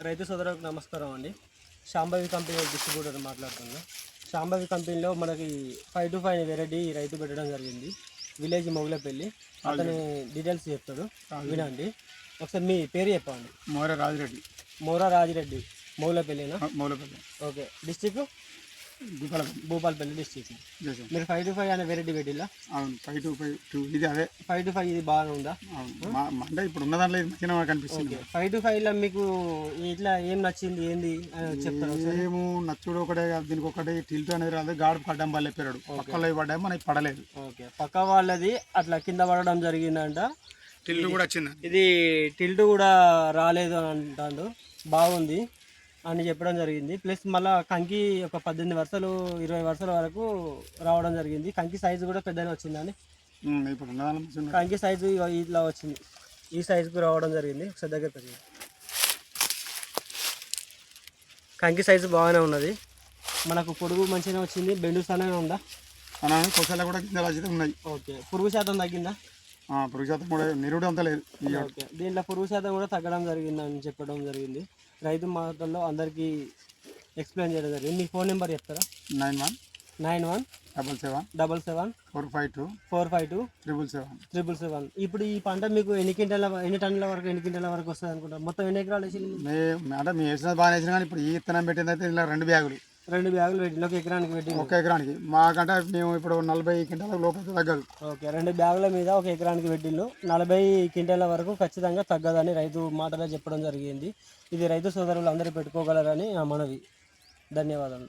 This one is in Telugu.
రైతు సోదరులకు నమస్కారం అండి. శాంభవి కంపెనీ డిస్ట్రిబ్యూటర్ మాట్లాడుతున్నాను. శాంభవి కంపెనీలో మనకి 5-5 వెరైటీ రైతు పెట్టడం జరిగింది. విలేజ్ మొగులపల్లి. అతని డీటెయిల్స్ చెప్తాడు, వినండి. ఒకసారి మీ పేరు చెప్పండి. మోరా రాజిరెడ్డి. మొగులపల్లినా? Moulapalli. Okay. District Bhupalpally district. మీరు 5-5 అనే వెరైటీ పెట్టిలా? అవును, 5-5 ఇది అదే 5-5 ఇది బాగానే ఉందా? అంటే ఇప్పుడు ఉన్న దాంట్లో ఇది మంచిగా కనిపిస్తుంది. 5-5లో మీకు ఇట్లా ఏం నచ్చింది, ఏంది అని చెప్తారు? ఏమో నచ్చుడు ఒకటే కాదు, దీనికి ఒకటి టిల్ట్ అనేది రాదు. గాడు పడ్డం వల్ల పెరడు పక్కలో పడ్డా మనకి పడలేదు. ఓకే. పక్క వాళ్ళది అట్లా కింద పడడం జరిగిందంట. టిల్ట్ కూడా వచ్చింది. ఇది టిల్ట్ కూడా రాలేదు అని అంటాడు. బాగుంది అని చెప్పడం జరిగింది. ప్లస్ మళ్ళీ కంకి ఒక 18 వరుసలు 20 వరుసల వరకు రావడం జరిగింది. కంకి సైజు కూడా పెద్దగా వచ్చిందని. ఇప్పుడు ఉన్న దాంట్లో కంకి సైజు ఇట్లా వచ్చింది, ఈ సైజుకు రావడం జరిగింది. ఒకసారి దగ్గర పెరిగింది. కంకి సైజు బాగానే ఉన్నది. మనకు పొడుగు మంచిగానే వచ్చింది. బెండు స్థానంగా ఉందా? కొసలు కూడా కింద అయితే ఉన్నాయి. ఓకే. పురుగు శాతం తగ్గిందా? పురుగు శాతం కూడా నిరుడు అంత లేదు. ఓకే. దీంట్లో పురుగు శాతం కూడా తగ్గడం జరిగిందని చెప్పడం జరిగింది. రైతు మాటల్లో అందరికీ ఎక్స్ప్లెయిన్ చేయడం జరిగింది. మీ ఫోన్ నెంబర్ చెప్తారా? 917777 ఇప్పుడు ఈ పంట మీకు ఎన్ని టన్నుల వరకు వస్తుంది అనుకుంటా? మొత్తం ఎన్ని ఎకరాలు వేసింది? అంటే మేము వేసిన బాగా వేసిన కానీ ఇప్పుడు ఈ విత్తనం పెట్టింది అయితే ఇలా 2 బ్యాగులు పెట్టి ఒక ఎకరానికి పెట్టి. ఒక ఎకరానికి మాకంటే మేము ఇప్పుడు 40 క్వింటాల లోపల తగ్గదు. ఓకే. 2 బ్యాగుల మీద ఒక ఎకరానికి పెట్టిళ్ళు. 40 క్వింటాల వరకు ఖచ్చితంగా తగ్గదని రైతు మాటలో చెప్పడం జరిగింది. ఇది రైతు సోదరులు అందరూ పెట్టుకోగలరని నా మనవి. ధన్యవాదాలు.